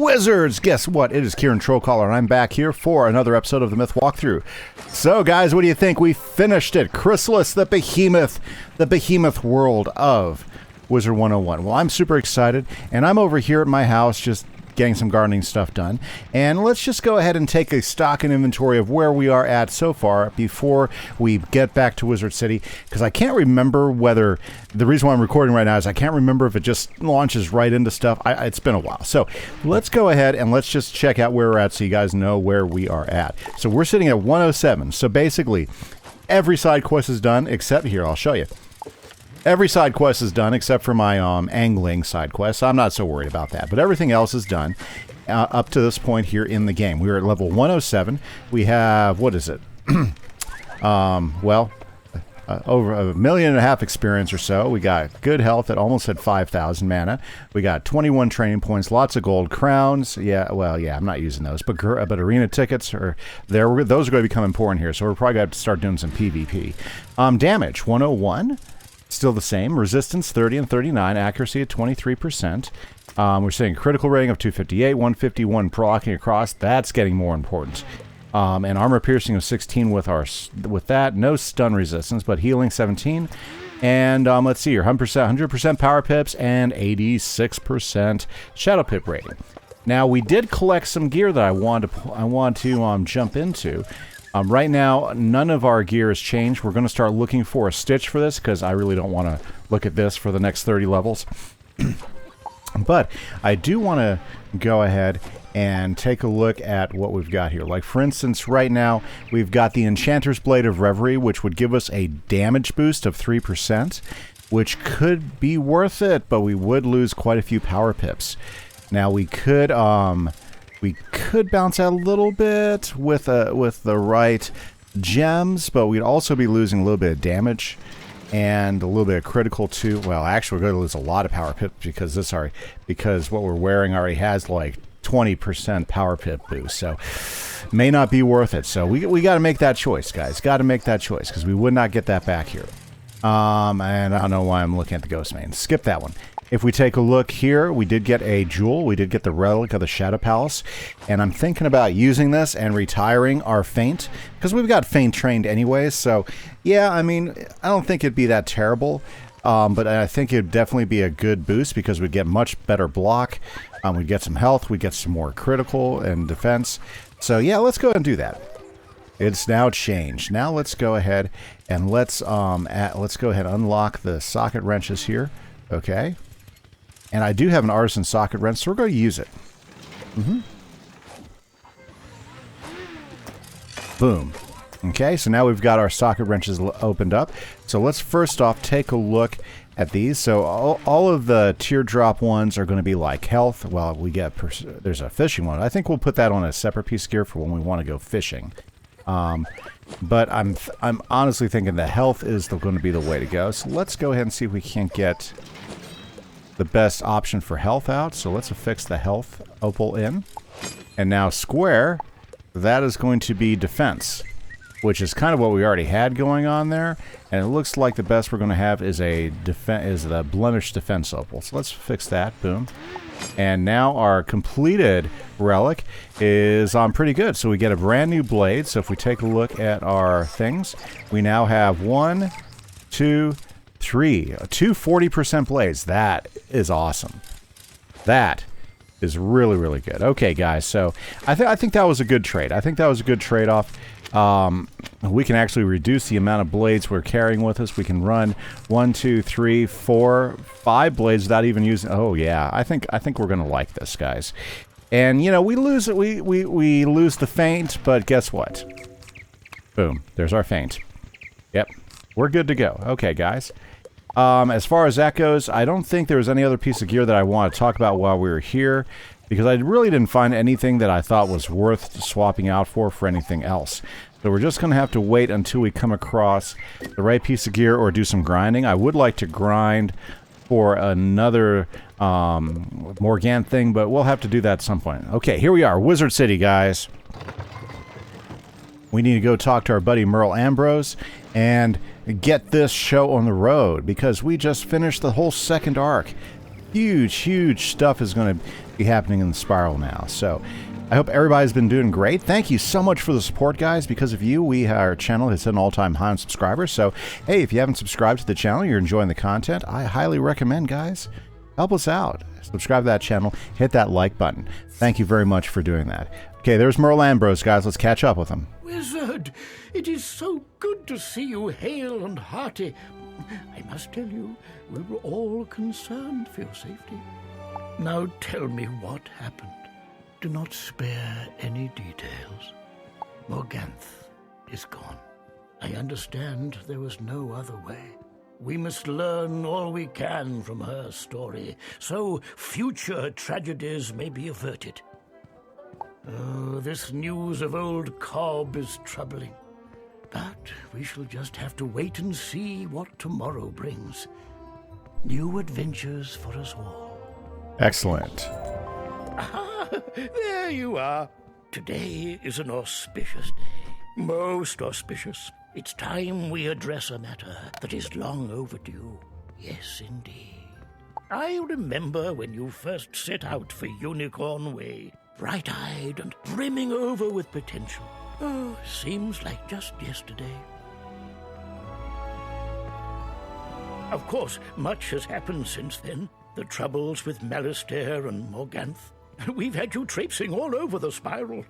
Wizards! Guess what? It is Kieran Trollcaller, and I'm back here for another episode of the Myth Walkthrough. So, guys, what do you think? We finished it. Chrysalis, the behemoth world of Wizard101. Well, I'm super excited, and I'm over here at my house just getting some gardening stuff done. And let's just go ahead and take a stock and inventory of where we are at so far before we get back to Wizard City, because I can't remember whether, the reason why I'm recording right now is I can't remember if it just launches right into stuff. It's been a while. So let's go ahead and let's just check out where we're at so you guys know where we are at. So we're sitting at 107. So basically, every side quest is done except here. I'll show you. Every side quest is done except for my angling side quest. I'm not so worried about that. But everything else is done up to this point here in the game. We're at level 107. We have, what is it? Over 1.5 million experience or so. We got good health at almost at 5,000 mana. We got 21 training points, lots of gold crowns. Yeah, I'm not using those. But arena tickets are there. Those are going to become important here. So we're probably going to start doing some PvP. Damage, 101. Still the same. Resistance 30 and 39. Accuracy at 23%. We're seeing critical rating of 258, 151 proccing across. That's getting more important. And armor piercing of 16 with that. No stun resistance, but healing 17. And let's see here, 100% power pips and 86% shadow pip rating. Now we did collect some gear that I want to jump into. Right now, none of our gear has changed. We're going to start looking for a stitch for this because I really don't want to look at this for the next 30 levels. But I do want to go ahead and take a look at what we've got here. Like, for instance, right now, we've got the Enchanter's Blade of Reverie, which would give us a damage boost of 3%, which could be worth it, but we would lose quite a few power pips. Now, we could bounce out a little bit with the right gems, but we'd also be losing a little bit of damage and a little bit of critical too. Well, actually, we're going to lose a lot of power pip because what we're wearing already has like 20% power pip boost, so may not be worth it. So we got to make that choice, guys. Got to make that choice because we would not get that back here. And I don't know why I'm looking at the Ghost Main. Skip that one. If we take a look here, we did get a jewel. We did get the relic of the Shadow Palace. And I'm thinking about using this and retiring our feint, because we've got feint trained anyways. So, yeah, I mean, I don't think it'd be that terrible. But I think it'd definitely be a good boost because we'd get much better block. We'd get some health. We'd get some more critical and defense. So, yeah, let's go ahead and do that. It's now changed. Now let's go ahead and let's go ahead and unlock the socket wrenches here. Okay. And I do have an artisan socket wrench, so we're going to use it. Boom. Okay, so now we've got our socket wrenches opened up. So let's first off take a look at these. So all of the teardrop ones are going to be like health. Well, there's a fishing one. I think we'll put that on a separate piece of gear for when we want to go fishing. But I'm honestly thinking the health is going to be the way to go. So let's go ahead and see if we can't get the best option for health out. So let's affix the health opal in. And now square, that is going to be defense, which is kind of what we already had going on there. And it looks like the best we're going to have is the blemished defense opal. So let's fix that. Boom. And now our completed relic is pretty good. So we get a brand new blade. So if we take a look at our things, we now have 2 40% blades. That is awesome. That is really, really good. Okay, guys. So I think that was a good trade. I think that was a good trade-off. We can actually reduce the amount of blades we're carrying with us. We can run 1, 2, 3, 4, 5 blades without even using. Oh yeah, I think we're gonna like this, guys. And you know, we lose the feint, but guess what? Boom. There's our feint. Yep, we're good to go. Okay, guys. As far as that goes, I don't think there was any other piece of gear that I want to talk about while we were here, because I really didn't find anything that I thought was worth swapping out for anything else. So we're just going to have to wait until we come across the right piece of gear or do some grinding. I would like to grind for another Morgan thing, but we'll have to do that at some point. Okay, here we are, Wizard City, guys. We need to go talk to our buddy Merle Ambrose and get this show on the road, because we just finished the whole second arc. Huge stuff is going to be happening in the spiral now. So I hope everybody's been doing great. Thank you so much for the support, guys. Because of you, our channel has hit an all-time high on subscribers. So, hey, if you haven't subscribed to the channel, you're enjoying the content, I highly recommend, guys, help us out. Subscribe to that channel. Hit that like button. Thank you very much for doing that. Okay, there's Merle Ambrose, guys. Let's catch up with him. Wizard, it is so good to see you hale and hearty. I must tell you, we were all concerned for your safety. Now tell me what happened. Do not spare any details. Morganth is gone. I understand there was no other way. We must learn all we can from her story, so future tragedies may be averted. Oh, this news of old Cobb is troubling. But we shall just have to wait and see what tomorrow brings. New adventures for us all. Excellent. Ah, there you are. Today is an auspicious day. Most auspicious. It's time we address a matter that is long overdue. Yes, indeed. I remember when you first set out for Unicorn Way, bright-eyed and brimming over with potential. Oh, seems like just yesterday. Of course, much has happened since then. The troubles with Malastare and Morganth. We've had you traipsing all over the spiral.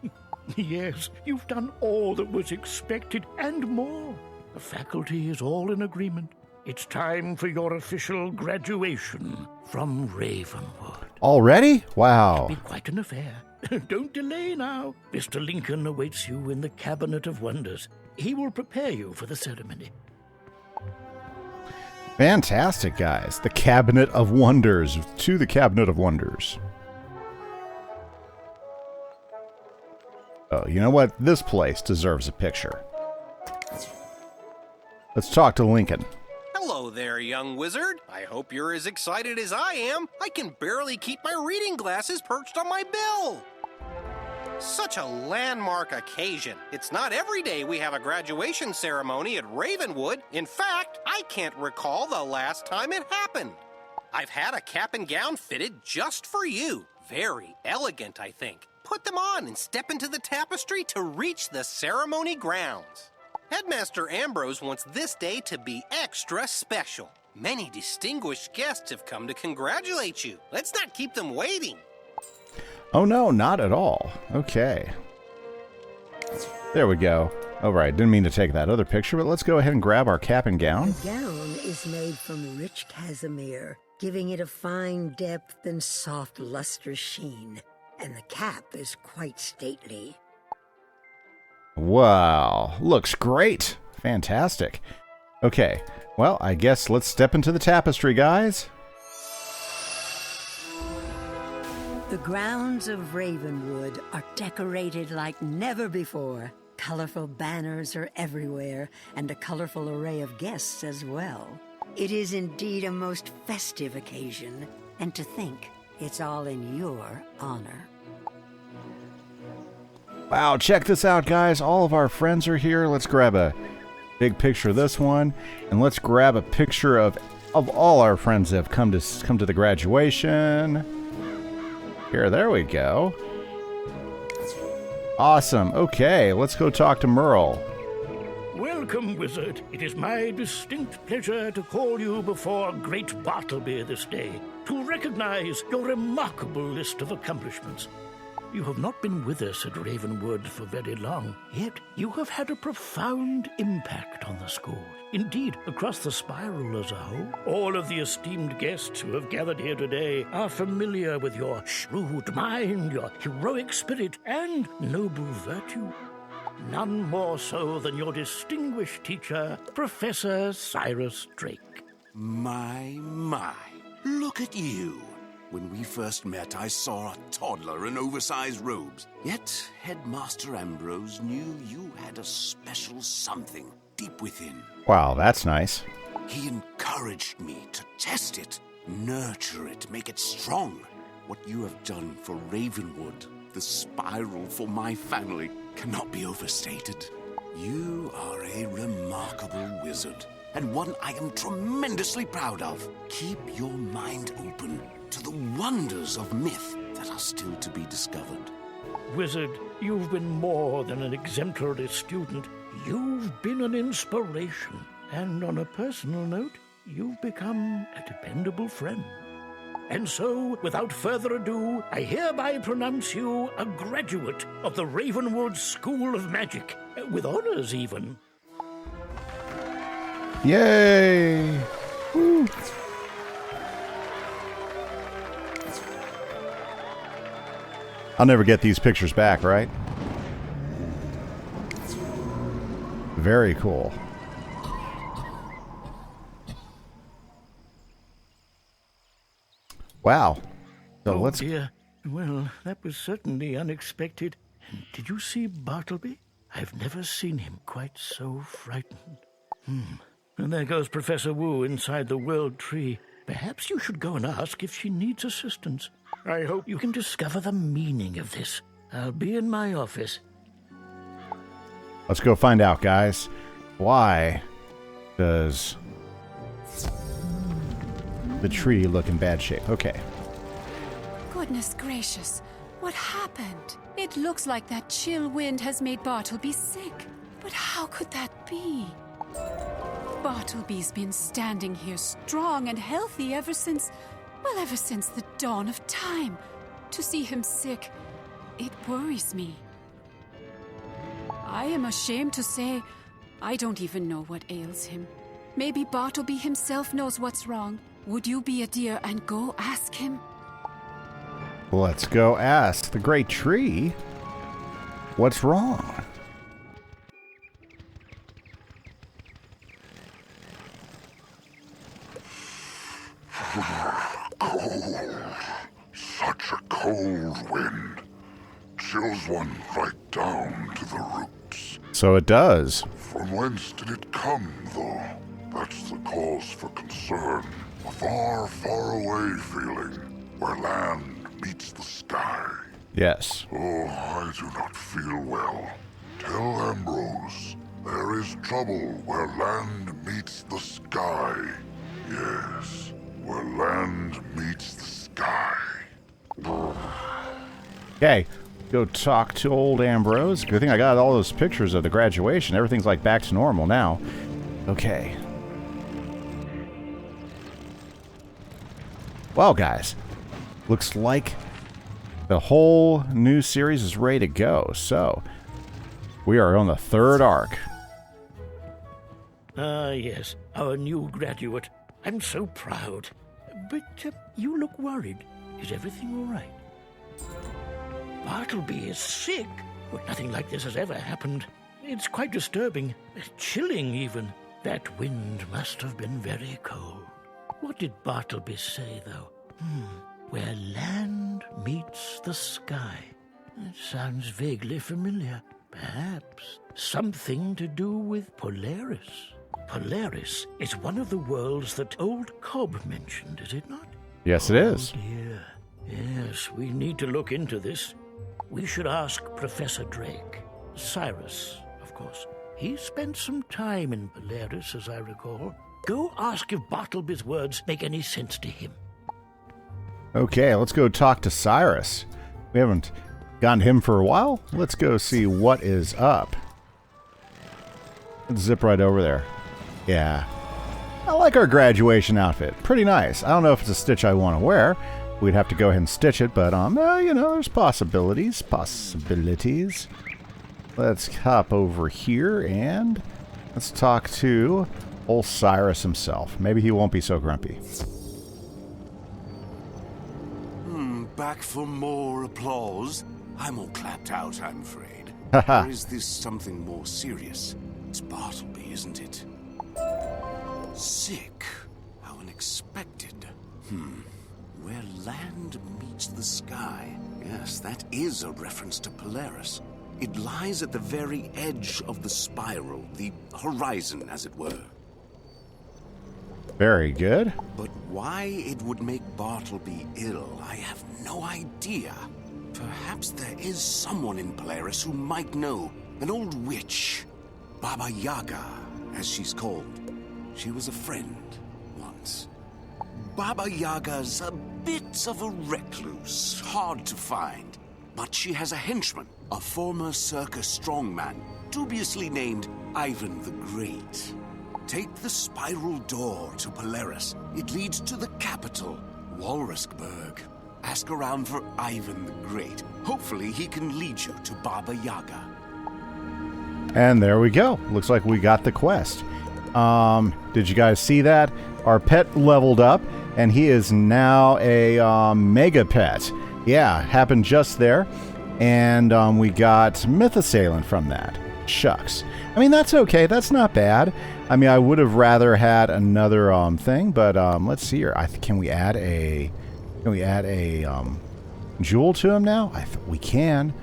Yes, you've done all that was expected and more. The faculty is all in agreement. It's time for your official graduation from Ravenwood. Already? Wow. It'll be quite an affair. Don't delay now. Mr. Lincoln awaits you in the Cabinet of Wonders. He will prepare you for the ceremony. Fantastic, guys. The Cabinet of Wonders. To the Cabinet of Wonders. Oh, you know what? This place deserves a picture. Let's talk to Lincoln. Hello there, young wizard. I hope you're as excited as I am. I can barely keep my reading glasses perched on my bill. Such a landmark occasion. It's not every day we have a graduation ceremony at Ravenwood. In fact, I can't recall the last time it happened. I've had a cap and gown fitted just for you. Very elegant, I think. Put them on and step into the tapestry to reach the ceremony grounds. Headmaster Ambrose wants this day to be extra special. Many distinguished guests have come to congratulate you. Let's not keep them waiting. Oh, no, not at all. Okay. There we go. All right, didn't mean to take that other picture, but let's go ahead and grab our cap and gown. The gown is made from rich cashmere, giving it a fine depth and soft luster sheen. And the cap is quite stately. Wow, looks great. Fantastic. Okay, well, I guess let's step into the tapestry, guys. The grounds of Ravenwood are decorated like never before. Colorful banners are everywhere, and a colorful array of guests as well. It is indeed a most festive occasion, and to think it's all in your honor. Wow, check this out, guys. All of our friends are here. Let's grab a big picture of this one, and let's grab a picture of all our friends that have come to the graduation. Here, there we go. Awesome. Okay, let's go talk to Merle. Welcome, Wizard. It is my distinct pleasure to call you before great Bartleby this day, to recognize your remarkable list of accomplishments. You have not been with us at Ravenwood for very long, yet you have had a profound impact on the school. Indeed, across the spiral as a whole. All of the esteemed guests who have gathered here today are familiar with your shrewd mind, your heroic spirit, and noble virtue. None more so than your distinguished teacher, Professor Cyrus Drake. My, look at you. When we first met, I saw a toddler in oversized robes. Yet, Headmaster Ambrose knew you had a special something deep within. Wow, that's nice. He encouraged me to test it, nurture it, make it strong. What you have done for Ravenwood, the spiral for my family, cannot be overstated. You are a remarkable wizard, and one I am tremendously proud of. Keep your mind open to the wonders of myth that are still to be discovered. Wizard, you've been more than an exemplary student. You've been an inspiration. And on a personal note, you've become a dependable friend. And so, without further ado, I hereby pronounce you a graduate of the Ravenwood School of Magic, with honors even. Yay! Woo. I'll never get these pictures back, right? Very cool. Wow. So Oh, let's... dear. Well, that was certainly unexpected. And did you see Bartleby? I've never seen him quite so frightened. And there goes Professor Wu inside the World Tree. Perhaps you should go and ask if she needs assistance. I hope you can discover the meaning of this. I'll be in my office. Let's go find out, guys. Why does the tree look in bad shape? Okay. Goodness gracious, what happened? It looks like that chill wind has made Bartleby sick. But how could that be? Bartleby's been standing here strong and healthy ever since the dawn of time. To see him sick, it worries me. I am ashamed to say, I don't even know what ails him. Maybe Bartleby himself knows what's wrong. Would you be a dear and go ask him? Let's go ask the great tree what's wrong. Such a cold wind. Chills one right down to the roots. So it does. From whence did it come, though? That's the cause for concern. A far, far away feeling, where land meets the sky. Yes. Oh, I do not feel well. Tell Ambrose, there is trouble where land meets the sky. Yes, where land meets the sky. Okay. Go talk to old Ambrose. Good thing I got all those pictures of the graduation. Everything's like back to normal now. Okay. Well, guys, looks like the whole new series is ready to go. So, we are on the third arc. Ah, yes, our new graduate. I'm so proud. But you look worried. Is everything all right? Bartleby is sick. Well, nothing like this has ever happened. It's quite disturbing. Chilling, even. That wind must have been very cold. What did Bartleby say, though? Where land meets the sky. It sounds vaguely familiar. Perhaps something to do with Polaris. Polaris is one of the worlds that old Cobb mentioned, is it not? Yes, it is. Oh, dear. Yes, we need to look into this. We should ask Professor Drake. Cyrus, of course. He spent some time in Polaris, as I recall. Go ask if Bartleby's words make any sense to him. Okay, let's go talk to Cyrus. We haven't gotten to him for a while. Let's go see what is up. Let's zip right over there. Yeah. I like our graduation outfit. Pretty nice. I don't know if it's a stitch I want to wear. We'd have to go ahead and stitch it, but, you know, there's possibilities. Possibilities. Let's hop over here and let's talk to old Cyrus himself. Maybe he won't be so grumpy. Back for more applause? I'm all clapped out, I'm afraid. Or is this something more serious? It's Bartleby, isn't it? Sick. How unexpected. Where land meets the sky. Yes, that is a reference to Polaris. It lies at the very edge of the spiral, the horizon, as it were. Very good. But why it would make Bartleby ill, I have no idea. Perhaps there is someone in Polaris who might know. An old witch. Baba Yaga, as she's called. She was a friend once. Baba Yaga's a bit of a recluse, hard to find. But she has a henchman, a former circus strongman, dubiously named Ivan the Great. Take the spiral door to Polaris. It leads to the capital, Walrusburg. Ask around for Ivan the Great. Hopefully he can lead you to Baba Yaga. And there we go. Looks like we got the quest. Did you guys see that? Our pet leveled up, and he is now a mega pet. Yeah, happened just there. And we got Myth Assailant from that. Shucks. I mean, that's okay. That's not bad. I mean, I would have rather had another thing, but let's see here. Can we add a jewel to him now? We can.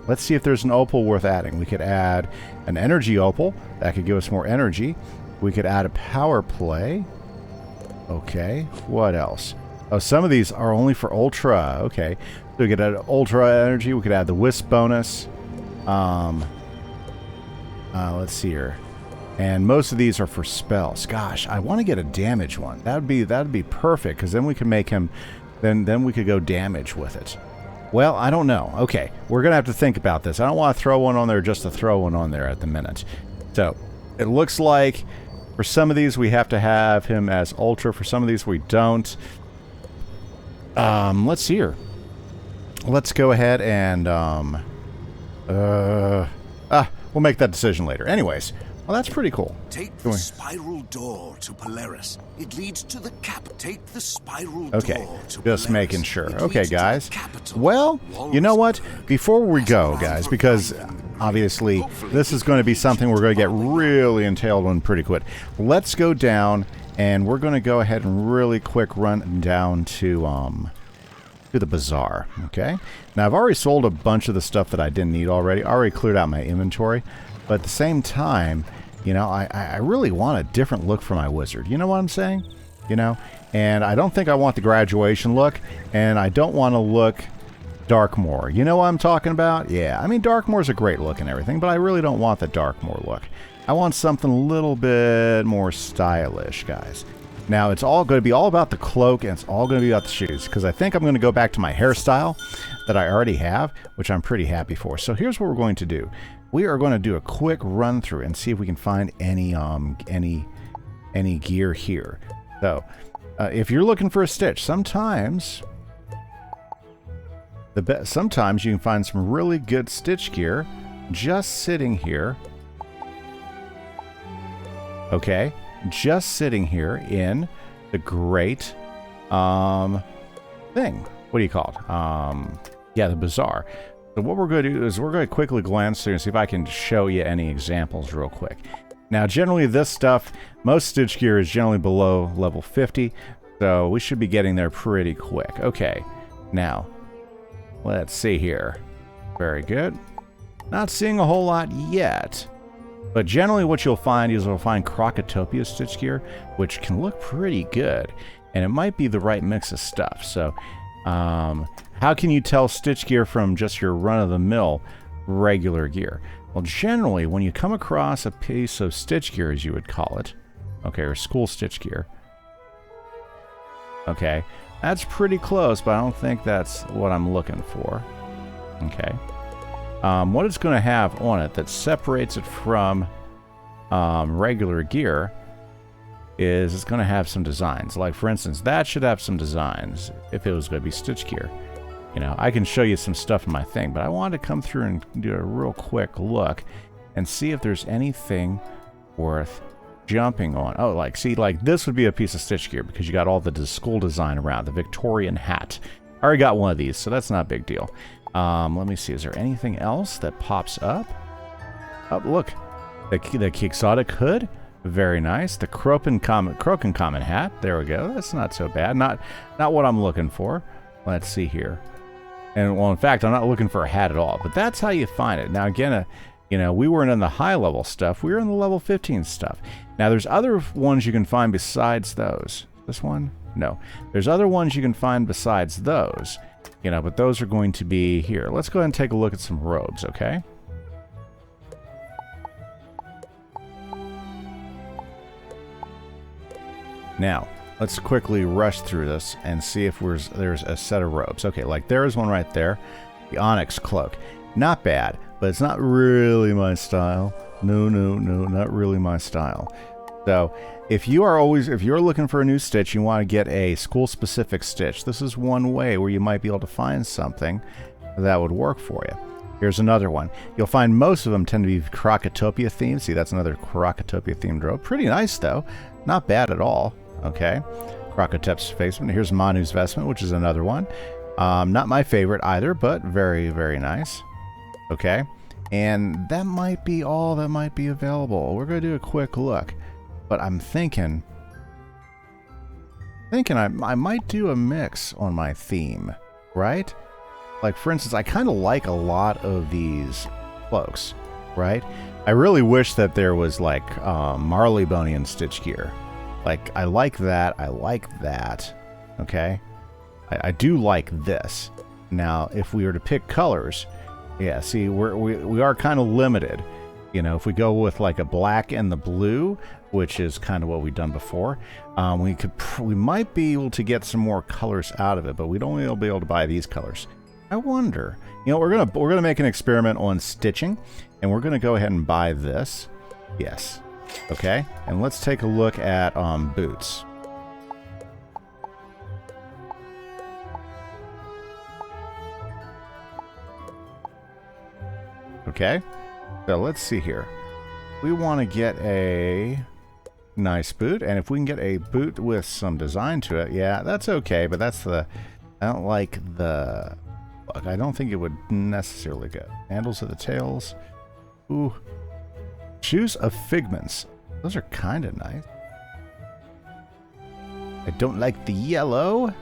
Let's see if there's an opal worth adding. We could add an energy opal. That could give us more energy. We could add a power play. Okay. What else? Oh, some of these are only for ultra. Okay. So we could add ultra energy. We could add the wisp bonus. Let's see here. And most of these are for spells. Gosh, I want to get a damage one. That'd be perfect, because then we could make him. Then we could go damage with it. Well, I don't know. Okay, we're gonna have to think about this. I don't want to throw one on there just to throw one on there at the minute. So it looks like for some of these we have to have him as ultra. For some of these we don't. Let's see here. Let's go ahead and we'll make that decision later. Anyways, well, that's pretty cool. Take the spiral door to Polaris. It leads to the cap. Take the spiral door to just Polaris. making sure. It Okay, leads to the guys. capital, Well, you know what? Walrusburg. Before we go, guys, because obviously this is going to be something we're going to get really entailed on pretty quick. Let's go down, and we're going to go ahead and really quick run down to the Bazaar. Okay. Now I've already sold a bunch of the stuff that I didn't need already. I already cleared out my inventory, but at the same time, you know, I really want a different look for my wizard. You know what I'm saying? You know, and I don't think I want the graduation look, and I don't want to look Darkmoor. You know what I'm talking about? Yeah, I mean, Darkmoor's a great look and everything, but I really don't want the Darkmoor look. I want something a little bit more stylish, guys. Now, it's all going to be all about the cloak, and it's all going to be about the shoes, because I think I'm going to go back to my hairstyle that I already have, which I'm pretty happy for. So here's what we're going to do. We are going to do a quick run through and see if we can find any gear here. So, if you're looking for a stitch, sometimes sometimes you can find some really good stitch gear just sitting here. Okay, just sitting here in the great thing. What do you call it? Yeah, the Bazaar. So what we're going to do is we're going to quickly glance through and see if I can show you any examples real quick. Now, generally this stuff, most stitch gear is generally below level 50, so we should be getting there pretty quick. Okay, now, let's see here. Very good. Not seeing a whole lot yet, but generally what you'll find is you'll find Crocotopia stitch gear, which can look pretty good, and it might be the right mix of stuff. So, how can you tell stitch gear from just your run-of-the-mill regular gear? Well, generally, when you come across a piece of stitch gear, as you would call it, okay, or school stitch gear, okay, that's pretty close, but I don't think that's what I'm looking for. Okay. What it's going to have on it that separates it from regular gear is it's going to have some designs. Like, for instance, that should have some designs if it was going to be stitch gear. You know, I can show you some stuff in my thing, but I wanted to come through and do a real quick look and see if there's anything worth jumping on. Oh, like, see, like, this would be a piece of stitch gear because you got all the school design around, the Victorian hat. I already got one of these, so that's not a big deal. Let me see, is there anything else that pops up? Oh, look, the Quixotic hood. Very nice. The Croaking Common hat. There we go. That's not so bad. Not what I'm looking for. Let's see here. And, well, in fact, I'm not looking for a hat at all. But that's how you find it. Now, again, you know, we weren't in the high-level stuff. We were in the level 15 stuff. Now, there's other ones you can find besides those. This one? No. There's other ones you can find besides those. You know, but those are going to be here. Let's go ahead and take a look at some robes, okay? Now, let's quickly rush through this and see if there's a set of robes. Okay, like there is one right there. The onyx cloak. Not bad, but it's not really my style. No, not really my style. So if you're looking for a new stitch, you want to get a school-specific stitch, this is one way where you might be able to find something that would work for you. Here's another one. You'll find most of them tend to be Krokotopia themed. See, that's another Krokotopia themed robe. Pretty nice, though. Not bad at all. Okay. Krokotep's vestment. Here's Manu's vestment, which is another one. Not my favorite either, but very, very nice. Okay. And that might be all that might be available. We're going to do a quick look. But I'm thinking I might do a mix on my theme, right? Like, for instance, I kind of like a lot of these cloaks, right? I really wish that there was, like, Marleybonian stitch gear. Like, I like that. I like that. Okay? I do like this. Now, if we were to pick colors, yeah, see, we are kind of limited. You know, if we go with, like, a black and the blue, which is kind of what we've done before, we might be able to get some more colors out of it, but we'd only be able to buy these colors. I wonder. You know, we're gonna make an experiment on stitching, and we're gonna go ahead and buy this. Yes. Okay. And let's take a look at boots. Okay. So let's see here. We want to get a nice boot, and if we can get a boot with some design to it, yeah, that's okay. But that's I don't like the. Look, I don't think it would necessarily go. Handles of the tails. Ooh. Shoes of figments. Those are kind of nice. I don't like the yellow.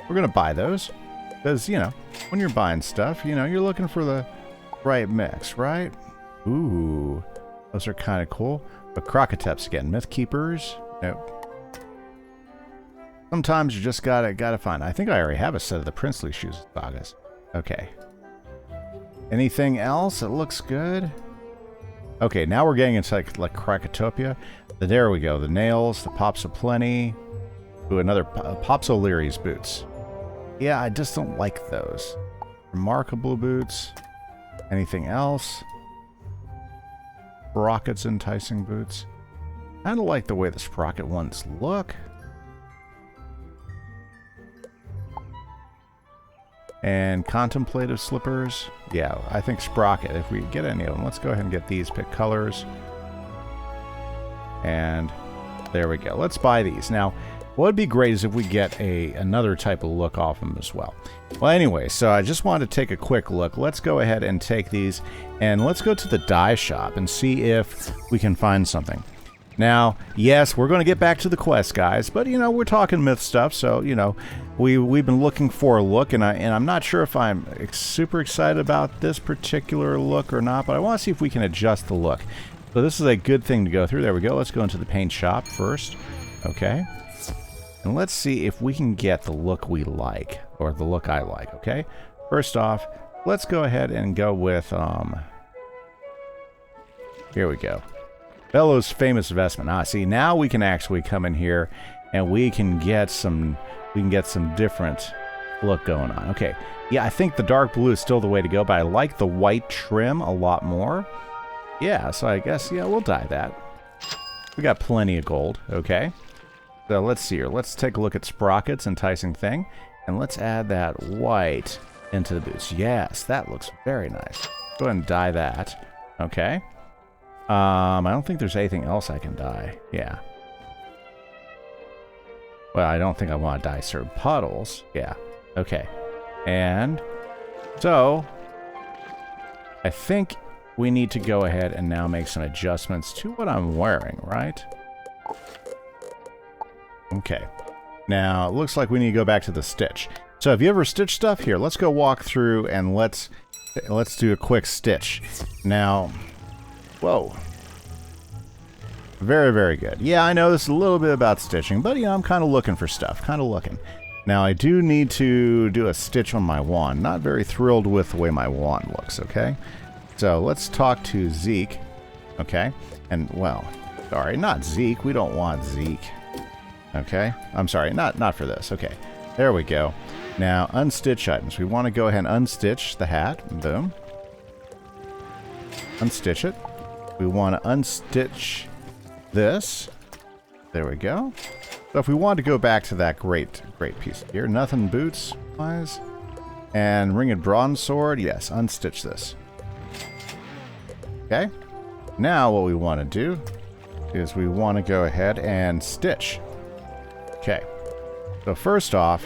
We're going to buy those. Because, you know, when you're buying stuff, you know, you're looking for the right mix, right? Ooh. Those are kind of cool. But Krokoteps again. Myth Keepers. Nope. Sometimes you just gotta find. I think I already have a set of the princely shoes sagas. Okay. Anything else that looks good? Okay, now we're getting into like Krokotopia. There we go. The nails, the Pops of Plenty. Ooh, another Pops O'Leary's boots. Yeah, I just don't like those. Remarkable boots. Anything else? Sprocket's enticing boots. Kind of like the way the Sprocket ones look. And contemplative slippers. Yeah, I think Sprocket. If we get any of them, let's go ahead and get these. Pick colors. And there we go. Let's buy these. Now, what would be great is if we get another type of look off them as well. Well, anyway, so I just wanted to take a quick look. Let's go ahead and take these, and let's go to the dye shop and see if we can find something. Now, yes, we're going to get back to the quest, guys, but, you know, we're talking myth stuff, so, you know, we've been looking for a look, and I'm not sure if I'm super excited about this particular look or not, but I want to see if we can adjust the look. So this is a good thing to go through. There we go. Let's go into the paint shop first. Okay. And let's see if we can get the look we like, or the look I like, okay? First off, let's go ahead and go with, here we go. Bellows' famous vestment. Ah, see, now we can actually come in here and we can get some different look going on. Okay. Yeah, I think the dark blue is still the way to go, but I like the white trim a lot more. Yeah, so I guess, yeah, we'll dye that. We got plenty of gold, okay? So let's see here. Let's take a look at Sprocket's enticing thing, and let's add that white into the boots. Yes, that looks very nice. Go ahead and dye that. Okay. I don't think there's anything else I can dye. Yeah. Well, I don't think I want to dye certain puddles. Yeah. Okay. And so I think we need to go ahead and now make some adjustments to what I'm wearing, right? Okay. Now, it looks like we need to go back to the stitch. So have you ever stitched stuff? Here, let's go walk through and let's do a quick stitch. Now, whoa. Very, very good. Yeah, I know this is a little bit about stitching, but, you know, I'm kind of looking for stuff. Kind of looking. Now, I do need to do a stitch on my wand. Not very thrilled with the way my wand looks, okay? So, let's talk to Zeke. Okay? And, well, Sorry, not Zeke. We don't want Zeke. Okay. I'm sorry. Not for this. Okay. There we go. Now, unstitch items. We want to go ahead and unstitch the hat. Boom. Unstitch it. We want to unstitch this. There we go. So if we want to go back to that great piece here, nothing boots wise, and ringed broadsword, yes, unstitch this. Okay. Now what we want to do is we want to go ahead and stitch. Okay. So first off,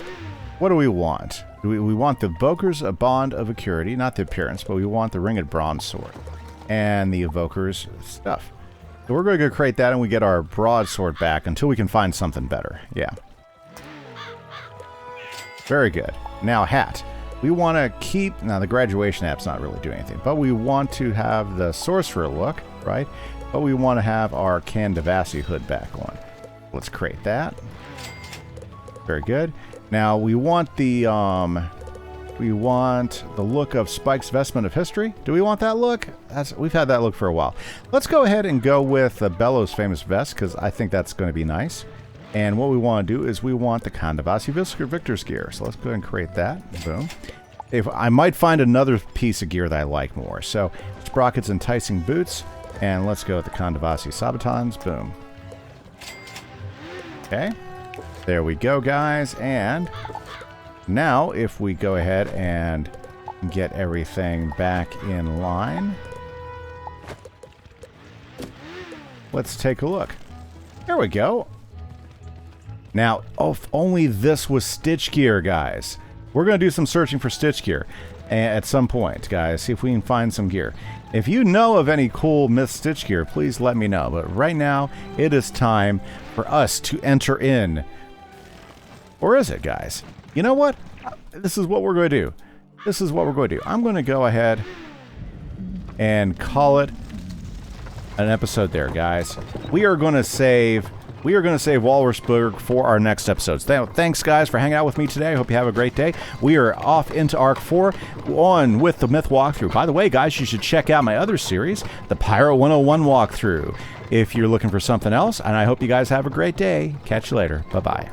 what do we want? We want the Evoker's a Bond of Acuity, not the appearance, but we want the ringed broadsword and the Evoker's stuff. So we're going to go create that and we get our broadsword back until we can find something better. Yeah. Very good. Now hat. We want to keep... Now the graduation app's not really doing anything, but we want to have the sorcerer look, right? But we want to have our Candavasi hood back on. Let's create that. Very good. Now we want the look of Spike's Vestment of History. Do we want that look? We've had that look for a while. Let's go ahead and go with Bello's famous vest because I think that's going to be nice. And what we want to do is we want the Candavasi Victor's gear. So let's go ahead and create that. Boom. If I might find another piece of gear that I like more. So Sprocket's Enticing Boots. And let's go with the Candavasi Sabatons. Boom. Okay. There we go, guys. And now, if we go ahead and get everything back in line, let's take a look. There we go. Now, if only this was Stitch gear, guys. We're going to do some searching for Stitch gear at some point, guys. See if we can find some gear. If you know of any cool Myth Stitch gear, please let me know. But right now, it is time for us to enter in. Or is it, guys? You know what? This is what we're going to do. This is what we're going to do. I'm going to go ahead and call it an episode there, guys. We are going to save Walrusburg for our next episodes. Thanks, guys, for hanging out with me today. I hope you have a great day. We are off into Arc 4 on with the Myth Walkthrough. By the way, guys, you should check out my other series, the Pirate 101 Walkthrough, if you're looking for something else. And I hope you guys have a great day. Catch you later. Bye-bye.